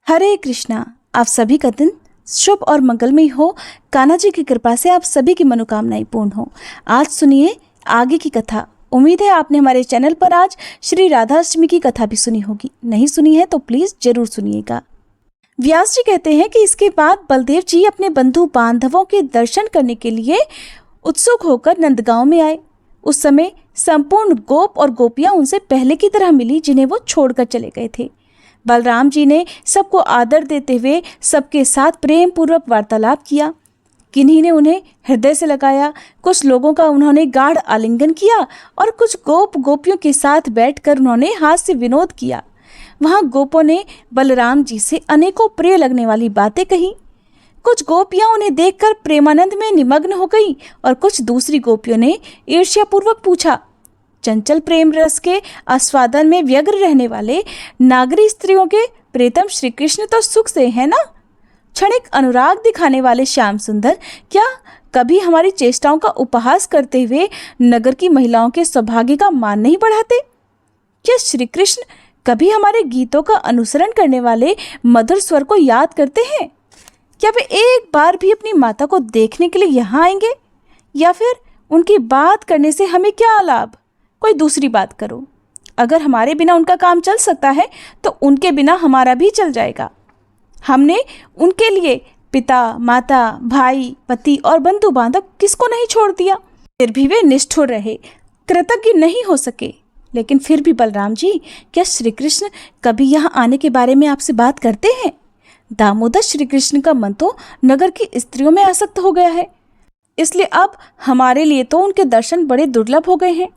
हरे कृष्णा। आप सभी का दिन शुभ और मंगलमय हो। कान्हा जी की कृपा से आप सभी की मनोकामनाएं पूर्ण हो। आज सुनिए आगे की कथा। उम्मीद है आपने हमारे चैनल पर आज श्री राधाष्टमी की कथा भी सुनी होगी। नहीं सुनी है तो प्लीज जरूर सुनिएगा। व्यास जी कहते हैं कि इसके बाद बलदेव जी अपने बंधु बांधवों के दर्शन करने के लिए उत्सुक होकर नंदगांव में आए। उस समय संपूर्ण गोप और गोपियां उनसे पहले की तरह मिली, जिन्हें वो छोड़कर चले गए थे। बलराम जी ने सबको आदर देते हुए सबके साथ प्रेम पूर्वक वार्तालाप किया। किन्हीं ने उन्हें हृदय से लगाया, कुछ लोगों का उन्होंने गाढ़ आलिंगन किया और कुछ गोप गोपियों के साथ बैठकर उन्होंने हास्य विनोद किया। वहां गोपों ने बलराम जी से अनेकों प्रिय लगने वाली बातें कही। कुछ गोपियां उन्हें देखकर प्रेमानंद में निमग्न हो गईं और कुछ दूसरी गोपियों ने ईर्ष्यापूर्वक पूछा, चंचल प्रेम रस के आस्वादन में व्यग्र रहने वाले नागरी स्त्रियों के प्रीतम श्री कृष्ण तो सुख से है ना? क्षणिक अनुराग दिखाने वाले श्याम सुंदर क्या कभी हमारी चेष्टाओं का उपहास करते हुए नगर की महिलाओं के सौभाग्य का मान नहीं बढ़ाते? क्या श्री कृष्ण कभी हमारे गीतों का अनुसरण करने वाले मधुर स्वर को याद करते हैं? क्या वे एक बार भी अपनी माता को देखने के लिए यहाँ आएंगे? या फिर उनकी बात करने से हमें क्या लाभ? कोई दूसरी बात करो। अगर हमारे बिना उनका काम चल सकता है तो उनके बिना हमारा भी चल जाएगा। हमने उनके लिए पिता, माता, भाई, पति और बंधु बांधव किसको नहीं छोड़ दिया। फिर भी वे निष्ठुर रहे, कृतज्ञ नहीं हो सके। लेकिन फिर भी बलराम जी, क्या श्री कृष्ण कभी यहाँ आने के बारे में आपसे बात करते हैं? दामोदर श्री कृष्ण का मन तो नगर की स्त्रियों में आसक्त हो गया है, इसलिए अब हमारे लिए तो उनके दर्शन बड़े दुर्लभ हो गए हैं।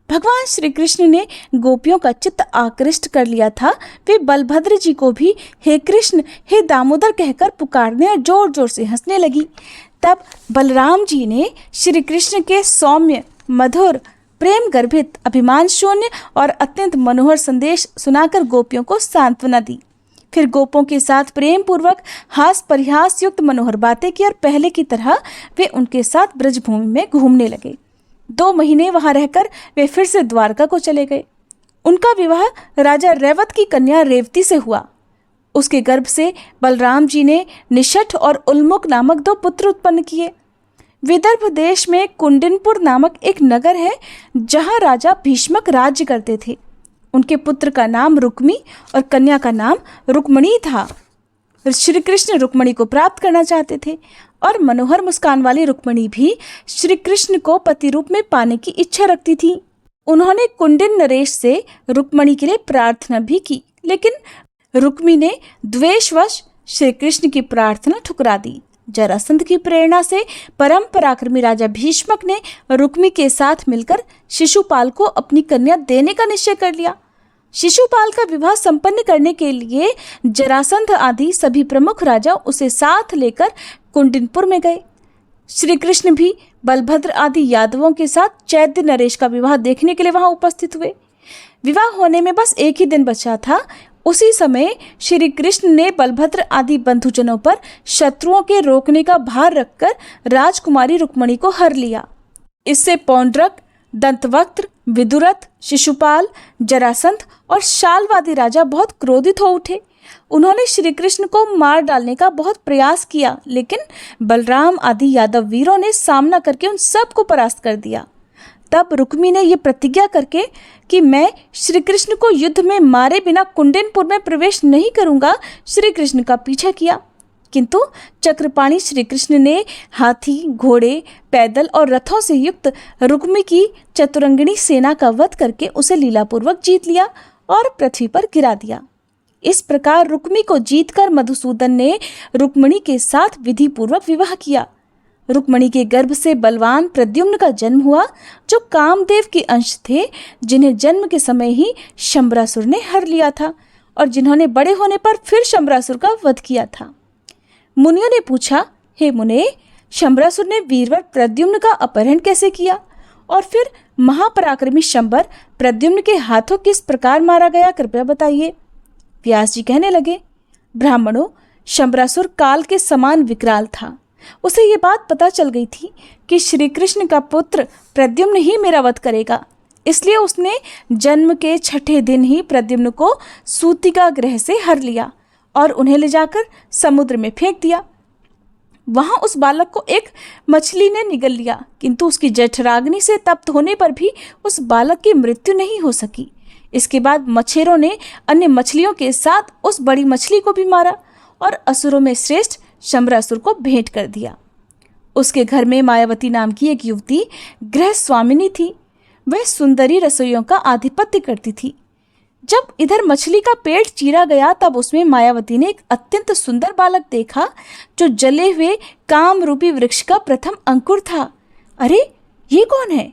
भगवान श्री कृष्ण ने गोपियों का चित्त आकृष्ट कर लिया था। वे बलभद्र जी को भी हे कृष्ण, हे दामोदर कहकर पुकारने और जोर जोर से हंसने लगी। तब बलराम जी ने श्री कृष्ण के सौम्य, मधुर, प्रेम गर्भित, अभिमान शून्य और अत्यंत मनोहर संदेश सुनाकर गोपियों को सांत्वना दी। फिर गोपों के साथ प्रेम पूर्वक हास परिहास युक्त मनोहर बातें की और पहले की तरह वे उनके साथ ब्रजभूमि में घूमने लगे। 2 महीने वहां रहकर वे फिर से द्वारका को चले गए। उनका विवाह राजा रैवत की कन्या रेवती से हुआ। उसके गर्भ से बलराम जी ने निषठ और उल्मुख नामक 2 पुत्र उत्पन्न किए। विदर्भ देश में कुंडिनपुर नामक एक नगर है, जहां राजा भीष्मक राज्य करते थे। उनके पुत्र का नाम रुक्मी और कन्या का नाम रुक्मणी था। श्री कृष्ण रुक्मणी को प्राप्त करना चाहते थे और मनोहर मुस्कान वाली रुक्मणी भी श्री कृष्ण को पति रूप में पाने की इच्छा रखती थी। उन्होंने कुंडिन नरेश से रुक्मणी के लिए प्रार्थना भी की, लेकिन रुक्मी ने द्वेषवश श्री कृष्ण की प्रार्थना ठुकरा दी। जरासंध की प्रेरणा से परम पराक्रमी राजा भीष्मक ने रुक्मी के साथ मिलकर शिशुपाल को अपनी कन्या देने का निश्चय कर लिया। शिशुपाल का विवाह संपन्न करने के लिए जरासंध आदि सभी प्रमुख राजा उसे साथ लेकर कुंडिनपुर में गए। श्री कृष्ण भी बलभद्र आदि यादवों के साथ चैत्य नरेश का विवाह देखने के लिए वहां उपस्थित हुए। विवाह होने में बस एक ही दिन बचा था। उसी समय श्री कृष्ण ने बलभद्र आदि बंधुजनों पर शत्रुओं के रोकने का भार रखकर राजकुमारी रुक्मणी को हर लिया। इससे पौंड्रक, दंतवक्त्र, विदुरथ, शिशुपाल, जरासंध और शाल्वादी राजा बहुत क्रोधित हो उठे। उन्होंने श्री कृष्ण को मार डालने का बहुत प्रयास किया, लेकिन बलराम आदि यादव वीरों ने सामना करके उन सबको परास्त कर दिया। तब रुक्मी ने यह प्रतिज्ञा करके कि मैं श्री कृष्ण को युद्ध में मारे बिना कुंडिनपुर में प्रवेश नहीं करूंगा, श्री कृष्ण का पीछा किया। किंतु चक्रपाणी श्री कृष्ण ने हाथी, घोड़े, पैदल और रथों से युक्त रुक्मी की चतुरंगिणी सेना का वध करके उसे लीलापूर्वक जीत लिया और पृथ्वी पर गिरा दिया। इस प्रकार रुक्मी को जीतकर मधुसूदन ने रुक्मणी के साथ विधि पूर्वक विवाह किया। रुक्मणी के गर्भ से बलवान प्रद्युम्न का जन्म हुआ, जो कामदेव के अंश थे, जिन्हें जन्म के समय ही शंबरासुर ने हर लिया था और जिन्होंने बड़े होने पर फिर शंबरासुर का वध किया था। मुनियों ने पूछा, हे मुने, शंबरासुर ने वीरवर प्रद्युम्न का अपहरण कैसे किया और फिर महापराक्रमी शंबर प्रद्युम्न के हाथों किस प्रकार मारा गया, कृपया बताइए। व्यास जी कहने लगे, ब्राह्मणों, शंबरासुर काल के समान विकराल था। उसे ये बात पता चल गई थी कि श्री कृष्ण का पुत्र प्रद्युम्न ही मेरा वध करेगा, इसलिए उसने जन्म के 6ठे दिन ही प्रद्युम्न को सूतिका गृह से हर लिया और उन्हें ले जाकर समुद्र में फेंक दिया। वहां उस बालक को एक मछली ने निगल लिया, किंतु उसकी जठराग्नि से तप्त होने पर भी उस बालक की मृत्यु नहीं हो सकी। इसके बाद मच्छरों ने अन्य मछलियों के साथ उस बड़ी मछली को भी मारा और असुरों में श्रेष्ठ शंबरासुर को भेंट कर दिया। उसके घर में मायावती नाम की एक युवती गृह स्वामिनी थी। वह सुंदरी रसोइयों का आधिपत्य करती थी। जब इधर मछली का पेट चीरा गया, तब उसमें मायावती ने एक अत्यंत सुंदर बालक देखा जो जले हुए काम रूपी वृक्ष का प्रथम अंकुर था। अरे, ये कौन है?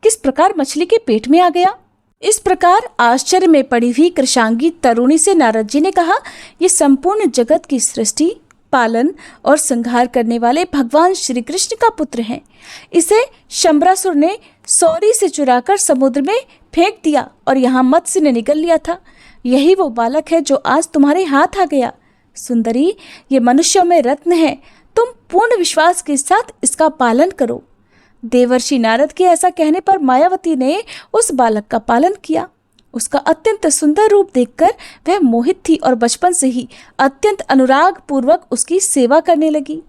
किस प्रकार मछली के पेट में आ गया? इस प्रकार आश्चर्य में पड़ी हुई कृशांगी तरुणी से नारद जी ने कहा, ये संपूर्ण जगत की सृष्टि, पालन और संहार करने वाले भगवान श्री कृष्ण का पुत्र है। इसे शंबरासुर ने सौरी से चुराकर समुद्र में फेंक दिया और यहाँ मत्स्य ने निगल लिया था। यही वो बालक है जो आज तुम्हारे हाथ आ गया। सुंदरी, ये मनुष्यों में रत्न है। तुम पूर्ण विश्वास के साथ इसका पालन करो। देवर्षि नारद के ऐसा कहने पर मायावती ने उस बालक का पालन किया। उसका अत्यंत सुंदर रूप देखकर वह मोहित थी और बचपन से ही अत्यंत अनुराग पूर्वक उसकी सेवा करने लगी।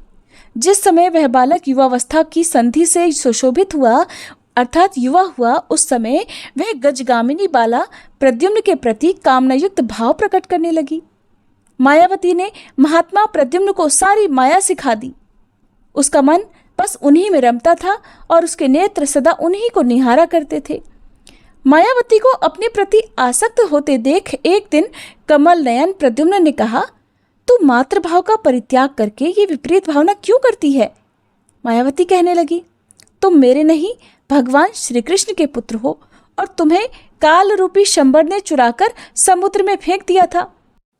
जिस समय वह बालक युवावस्था की संधि से सुशोभित हुआ, अर्थात युवा हुआ, उस समय वह गजगामिनी बाला प्रद्युम्न के प्रति कामनायुक्त भाव प्रकट करने लगी। मायावती ने महात्मा प्रद्युम्न को सारी माया सिखा दी। उसका मन बस उन्हीं में रमता था और उसके नेत्र सदा उन्हीं को निहारा करते थे। मायावती को अपने प्रति आसक्त होते देख एक दिन कमल नयन प्रद्युम्न ने कहा, तू मातृभाव का परित्याग करके ये विपरीत भावना क्यों करती है? मायावती कहने लगी, तुम मेरे नहीं भगवान श्री कृष्ण के पुत्र हो और तुम्हें काल रूपी शंबर ने चुराकर समुद्र में फेंक दिया था।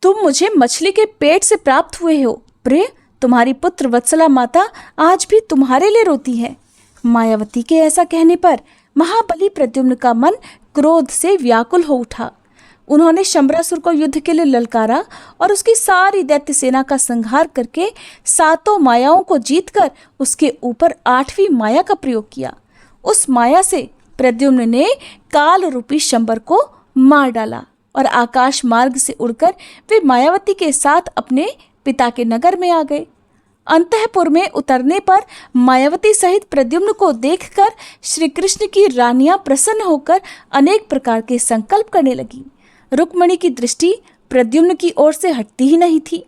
तुम मुझे मछली के पेट से प्राप्त हुए हो। प्रिय, तुम्हारी पुत्र वत्सला माता आज भी तुम्हारे लिए रोती है। मायावती के ऐसा कहने पर महाबली प्रद्युम्न का मन क्रोध से व्याकुल हो उठा। उन्होंने शंबरासुर को युद्ध के लिए ललकारा और उसकी सारी दैत्य सेना का संहार करके सातों मायाओं को जीतकर उसके ऊपर 8वीं माया का प्रयोग किया। उस माया से प्रद्युम्न ने काल रूपी शंबर को मार डाला और आकाश मार्ग से उड़कर वे मायावती के साथ अपने पिता के नगर में आ गए। अंतःपुर में उतरने पर मायावती सहित प्रद्युम्न को देखकर श्री कृष्ण की रानियां प्रसन्न होकर अनेक प्रकार के संकल्प करने लगी। रुक्मणी की दृष्टि प्रद्युम्न की ओर से हटती ही नहीं थी।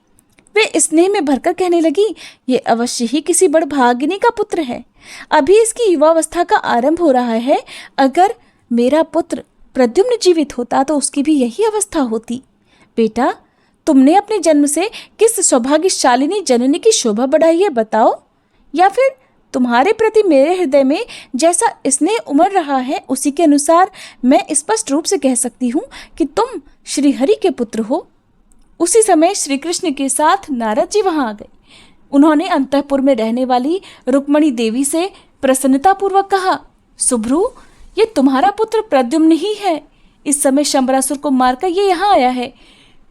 वे स्नेह में भरकर कहने लगी, ये अवश्य ही किसी बड़भागिनी का पुत्र है। अभी इसकी युवावस्था का आरंभ हो रहा है। अगर मेरा पुत्र प्रद्युम्न जीवित होता तो उसकी भी यही अवस्था होती। बेटा, तुमने अपने जन्म से किस सौभाग्यशालिनी जननी की शोभा बढ़ाई है, बताओ। या फिर तुम्हारे प्रति मेरे हृदय में जैसा स्नेह उमड़ रहा है, उसी के अनुसार मैं स्पष्ट रूप से कह सकती हूँ कि तुम श्री हरि के पुत्र हो। उसी समय श्री कृष्ण के साथ नारद जी वहां आ गए। उन्होंने अंतःपुर में रहने वाली रुक्मणी देवी से प्रसन्नतापूर्वक कहा, सुभ्रू, ये तुम्हारा पुत्र प्रद्युम्न ही है। इस समय शंबरासुर को मारकर ये यहाँ आया है।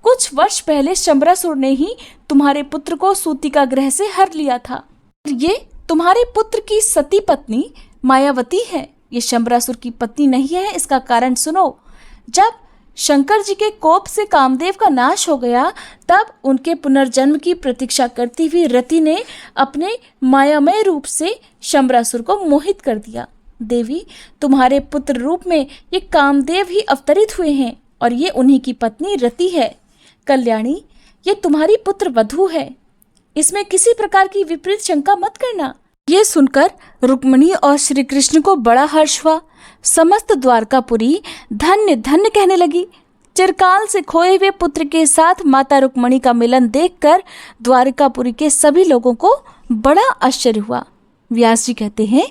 कुछ वर्ष पहले शंबरासुर ने ही तुम्हारे पुत्र को सूतिका ग्रह से हर लिया था। ये तुम्हारे पुत्र की सती पत्नी मायावती है। ये शंबरासुर की पत्नी नहीं है। इसका कारण सुनो। जब शंकर जी के कोप से कामदेव का नाश हो गया, तब उनके पुनर्जन्म की प्रतीक्षा करती हुई रति ने अपने मायामय रूप से शंबरासुर को मोहित कर दिया। देवी, तुम्हारे पुत्र रूप में ये कामदेव ही अवतरित हुए हैं और ये उन्हीं की पत्नी रति है। कल्याणी, ये तुम्हारी पुत्र वधू है। इसमें किसी प्रकार की विपरीत शंका मत करना। ये सुनकर रुक्मणी और श्री कृष्ण को बड़ा हर्ष हुआ। समस्त द्वारकापुरी धन्य धन्य कहने लगी। चिरकाल से खोए हुए पुत्र के साथ माता रुक्मणी का मिलन देखकर द्वारकापुरी के सभी लोगों को बड़ा आश्चर्य हुआ। व्यास जी कहते हैं,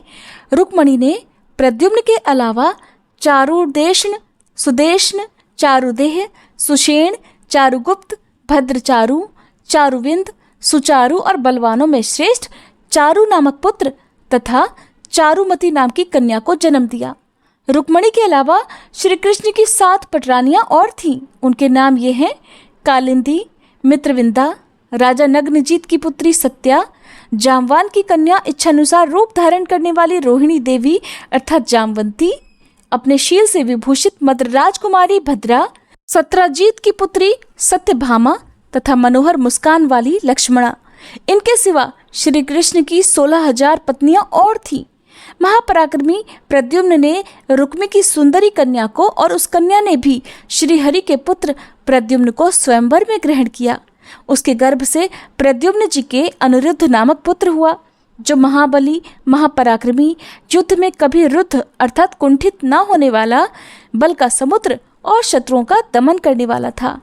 रुक्मणी ने प्रद्युम्न के अलावा चारुदेशन, सुदेशन, चारुदेह, सुषेण, चारुगुप्त, भद्रचारु, चारुविंद, सुचारु और बलवानों में श्रेष्ठ चारु नामक पुत्र तथा चारुमती नाम की कन्या को जन्म दिया। रुक्मणी के अलावा श्री कृष्ण की 7 पटरानियां और थीं। उनके नाम ये हैं, कालिंदी, मित्रविंदा, राजा नग्नजीत की पुत्री सत्या, जामवान की कन्या इच्छानुसार रूप धारण करने वाली रोहिणी देवी अर्थात जामवंती, अपने शील से विभूषित मद्र राजकुमारी भद्रा, सत्राजीत की पुत्री सत्यभामा तथा मनोहर मुस्कान वाली लक्ष्मणा। इनके सिवा श्री कृष्ण की 16,000 पत्नियां और थीं। महापराक्रमी प्रद्युम्न ने रुक्मी की सुंदरी कन्या को और उस कन्या ने भी श्री हरि के पुत्र प्रद्युम्न को स्वयंवर में ग्रहण किया। उसके गर्भ से प्रद्युम्न जी के अनिरुद्ध नामक पुत्र हुआ, जो महाबली, महापराक्रमी, युद्ध में कभी रुद्ध अर्थात कुंठित न होने वाला, बल का समुद्र और शत्रुओं का दमन करने वाला था।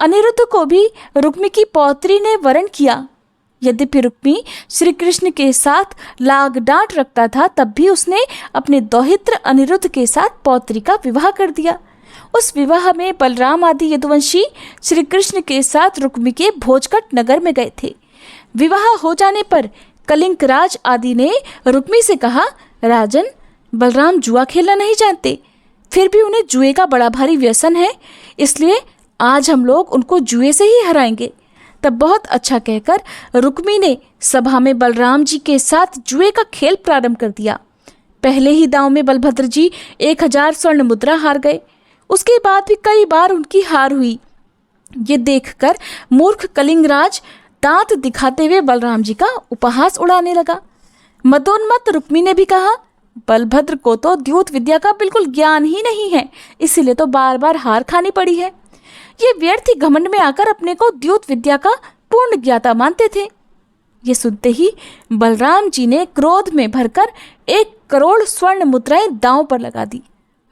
अनिरुद्ध को भी रुक्मी की पौत्री ने वरण किया। यद्यपि रुक्मी श्री कृष्ण के साथ लाग डांट रखता था, तब भी उसने अपने दौहित्र अनिरुद्ध के साथ पौत्री का विवाह कर दिया। उस विवाह में बलराम आदि यदुवंशी श्री कृष्ण के साथ रुक्मी के भोजकट नगर में गए थे। विवाह हो जाने पर कलिंग राज आदि ने रुक्मी से कहा, राजन, बलराम जुआ खेलना नहीं जानते, फिर भी उन्हें जुए का बड़ा भारी व्यसन है, इसलिए आज हम लोग उनको जुए से ही हराएंगे। तब बहुत अच्छा कहकर रुक्मी ने सभा में बलराम जी के साथ जुए का खेल प्रारंभ कर दिया। पहले ही दांव में बलभद्र जी 1000 स्वर्ण मुद्रा हार गए। उसके बाद भी कई बार उनकी हार हुई। ये देखकर मूर्ख कलिंगराज दांत दिखाते हुए बलराम जी का उपहास उड़ाने लगा। मदोन्मत्त रुक्मी ने भी कहा, बलभद्र को तो द्यूत विद्या का बिल्कुल ज्ञान ही नहीं है, इसीलिए तो बार बार हार खानी पड़ी है। ये व्यर्थी घमंड में आकर अपने को द्यूत विद्या का पूर्ण ज्ञाता मानते थे। ये सुनते ही बलराम जी ने क्रोध में भरकर 1 करोड़ स्वर्ण मुद्राएं दांव पर लगा दी।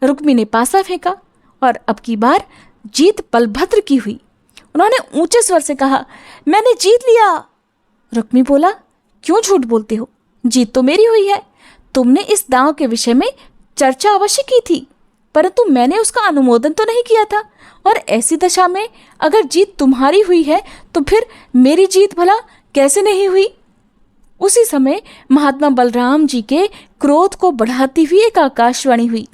रुक्मी ने पासा फेंका और अब की बार जीत बलभद्र की हुई। उन्होंने ऊंचे स्वर से कहा, मैंने जीत लिया। रुक्मी बोला, क्यों झूठ बोलते हो, जीत तो मेरी हुई है। तुमने इस दांव के विषय में चर्चा अवश्य की थी, परंतु मैंने उसका अनुमोदन तो नहीं किया था, और ऐसी दशा में अगर जीत तुम्हारी हुई है तो फिर मेरी जीत भला कैसे नहीं हुई। उसी समय महात्मा बलराम जी के क्रोध को बढ़ाती हुई एक आकाशवाणी हुई,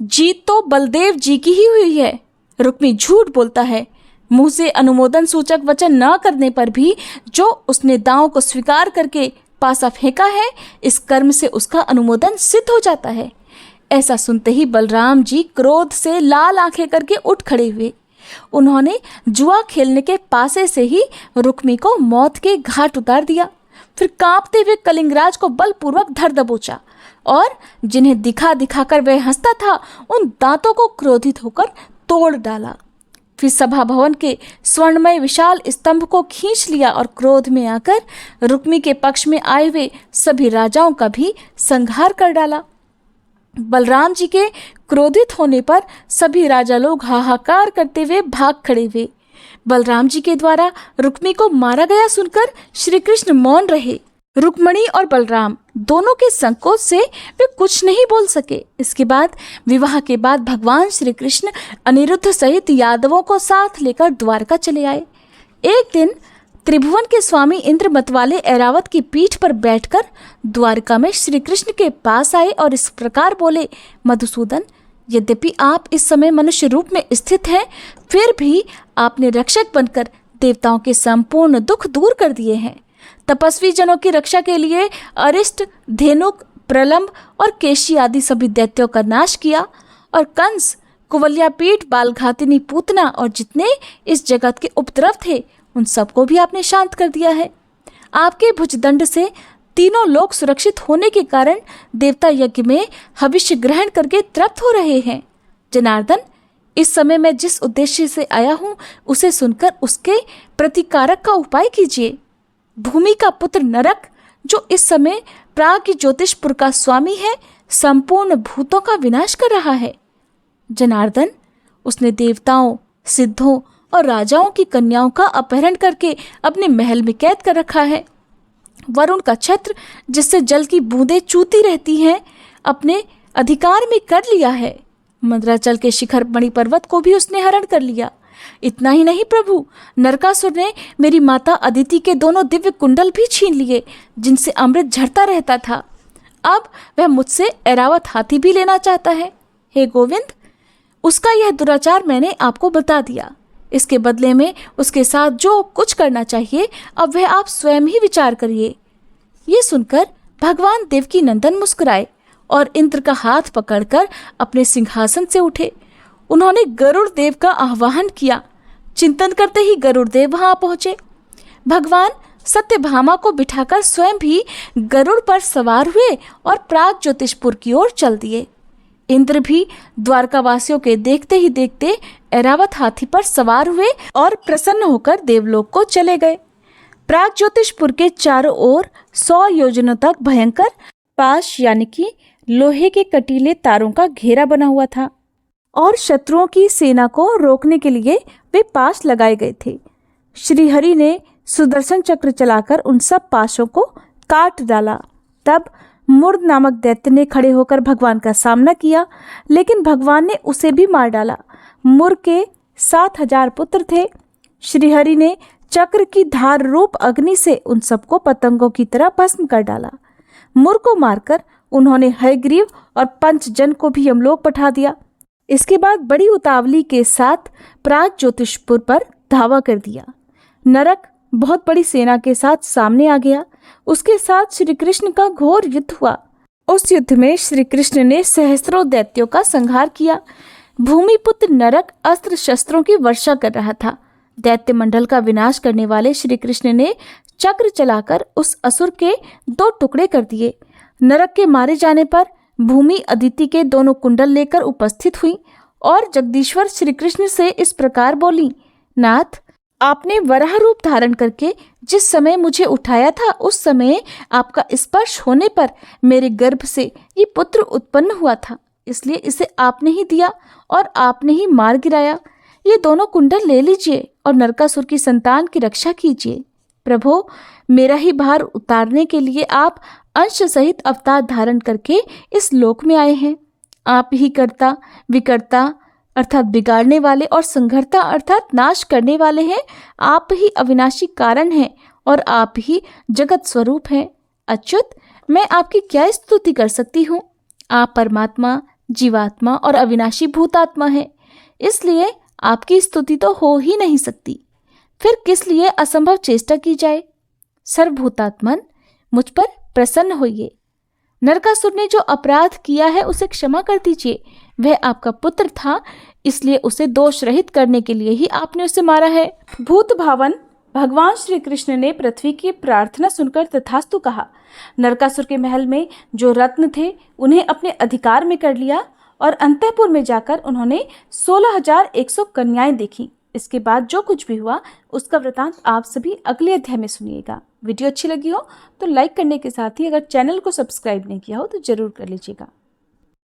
जीत तो बलदेव जी की ही हुई है। रुक्मी झूठ बोलता है। मुंह से अनुमोदन सूचक वचन न करने पर भी जो उसने दांव को स्वीकार करके पासा फेंका है, इस कर्म से उसका अनुमोदन सिद्ध हो जाता है। ऐसा सुनते ही बलराम जी क्रोध से लाल आंखें करके उठ खड़े हुए। उन्होंने जुआ खेलने के पासे से ही रुक्मी को मौत के घाट उतार दिया। फिर कांपते हुए कलिंगराज को बलपूर्वक धर दबोचा और जिन्हें दिखा दिखाकर वह हंसता था, उन दांतों को क्रोधित होकर तोड़ डाला। फिर सभा भवन के स्वर्णमय विशाल स्तंभ को खींच लिया और क्रोध में आकर रुक्मी के पक्ष में आए हुए सभी राजाओं का भी संहार कर डाला। बलराम जी के क्रोधित होने पर सभी राजा लोग हाहाकार करते हुए भाग खड़े हुए। बलराम जी के द्वारा रुक्मी को मारा गया सुनकर श्री कृष्ण मौन रहे। रुक्मणी और बलराम दोनों के संकोच से वे कुछ नहीं बोल सके। इसके बाद विवाह के बाद भगवान श्री कृष्ण अनिरुद्ध सहित यादवों को साथ लेकर द्वारका चले आए। एक दिन त्रिभुवन के स्वामी इंद्र मतवाले ऐरावत की पीठ पर बैठकर द्वारका में श्री कृष्ण के पास आए और इस प्रकार बोले, मधुसूदन, यद्यपि आप इस समय मनुष्य रूप में स्थित हैं, फिर भी आपने रक्षक बनकर देवताओं के संपूर्ण दुख दूर कर दिए हैं। तपस्वी जनों की रक्षा के लिए अरिष्ट, धेनुक, प्रलंब और केशी आदि सभी दैत्यों का नाश किया और कंस, कुवल्यापीठ, बालघातिनी, पूतना और जितने इस जगत के उपद्रव थे उन सबको भी आपने शांत कर दिया है। आपके भुजदंड से तीनों लोग सुरक्षित होने के कारण देवता यज्ञ में हविष्य ग्रहण करके तृप्त हो रहे हैं। जनार्दन, इस समय मैं जिस उद्देश्य से आया हूँ उसे सुनकर उसके प्रतिकारक का उपाय कीजिए। भूमि का पुत्र नरक, जो इस समय प्राग ज्योतिषपुर का स्वामी है, संपूर्ण भूतों का विनाश कर रहा है। जनार्दन, उसने देवताओं, सिद्धों और राजाओं की कन्याओं का अपहरण करके अपने महल में कैद कर रखा है। वरुण का छत्र, जिससे जल की बूंदें चूती रहती हैं, अपने अधिकार में कर लिया है। मंदराचल के शिखर मणिपर्वत को भी उसने हरण कर लिया। इतना ही नहीं प्रभु, नरकासुर ने मेरी माता अदिति के दोनों दिव्य कुंडल भी छीन लिए, जिनसे अमृत झरता रहता था। अब वह मुझसे ऐरावत हाथी भी लेना चाहता है। हे गोविंद, उसका यह दुराचार मैंने आपको बता दिया। इसके बदले में उसके साथ जो कुछ करना चाहिए अब वह आप स्वयं ही विचार करिए। ये सुनकर भगवान देवकी नंदन मुस्कुराए और इंद्र का हाथ पकड़कर अपने सिंहासन से उठे। उन्होंने गरुड़ देव का आह्वान किया। चिंतन करते ही गरुड़देव वहां पहुंचे। भगवान सत्यभामा को बिठाकर स्वयं भी गरुड़ पर सवार हुए और प्राग ज्योतिषपुर की ओर चल दिए। इंद्र भी द्वारकावासियों के देखते ही देखते ऐरावत हाथी पर सवार हुए और प्रसन्न होकर देवलोक को चले गए। प्राग ज्योतिषपुर के चारों ओर 100 योजनों तक भयंकर पाश यानी कि लोहे के कटीले तारों का घेरा बना हुआ था और शत्रुओं की सेना को रोकने के लिए वे पाश लगाए गए थे। श्रीहरि ने सुदर्शन चक्र चलाकर उन सब पाशों को काट डाला। तब मूर्ध नामक दैत्य ने खड़े होकर भगवान का सामना किया, लेकिन भगवान ने उसे भी मार डाला। मूर्ध के 7000 पुत्र थे। श्रीहरि ने चक्र की धार रूप अग्नि से उन सबको पतंगों की तरह भस्म कर डाला। मूर्ध को मारकर उन्होंने हयग्रीव और पंचजन को भी यमलोक पठा दिया। इसके बाद बड़ी उतावली के साथ प्राग ज्योतिषपुर पर धावा कर दिया। नरक बहुत बड़ी सेना के साथ सामने आ गया। उसके साथ श्री कृष्ण का घोर युद्ध हुआ। उस युद्ध में श्री कृष्ण ने सहस्त्रों दैत्यों का संहार किया। भूमिपुत्र नरक अस्त्र शस्त्रों की वर्षा कर रहा था। दैत्य मंडल का विनाश करने वाले श्री कृष्ण ने चक्र चलाकर उस असुर के 2 टुकड़े कर दिए। नरक के मारे जाने पर भूमि अदिति के दोनों कुंडल लेकर उपस्थित हुई और जगदीश्वर श्री कृष्ण से इस प्रकार बोली, नाथ, आपने वराह रूप धारण करके जिस समय मुझे उठाया था, उस समय आपका स्पर्श होने पर मेरे गर्भ से ये पुत्र उत्पन्न हुआ था, इसलिए इसे आपने ही दिया और आपने ही मार गिराया। ये दोनों कुंडल ले लीजिए और नरकासुर की संतान की रक्षा कीजिए। प्रभो, मेरा ही भार उतारने के लिए आप अंश सहित अवतार धारण करके इस लोक में आए हैं। आप ही कर्ता विकर्ता अर्थात बिगाड़ने वाले और संघर्ता अर्थात नाश करने वाले हैं। आप ही अविनाशी कारण हैं और आप ही जगत स्वरूप हैं। अच्युत, मैं आपकी क्या स्तुति कर सकती हूँ? आप परमात्मा, जीवात्मा और अविनाशी भूतात्मा हैं, इसलिए आपकी स्तुति तो हो ही नहीं सकती। फिर किस लिए असंभव चेष्टा की जाए? सर्वभूतात्मन, मुझ पर प्रसन्न होइए। नरकासुर ने जो अपराध किया है उसे क्षमा कर दीजिए। वह आपका पुत्र था, इसलिए उसे दोष रहित करने के लिए ही आपने उसे मारा है। भूत भावन भगवान श्री कृष्ण ने पृथ्वी की प्रार्थना सुनकर तथास्तु कहा। नरकासुर के महल में जो रत्न थे उन्हें अपने अधिकार में कर लिया और अंतःपुर में जाकर उन्होंने 16,100 कन्याएं देखी। इसके बाद जो कुछ भी हुआ उसका वृतांत आप सभी अगले अध्याय में सुनिएगा। वीडियो अच्छी लगी हो तो लाइक करने के साथ ही अगर चैनल को सब्सक्राइब नहीं किया हो तो जरूर कर लीजिएगा।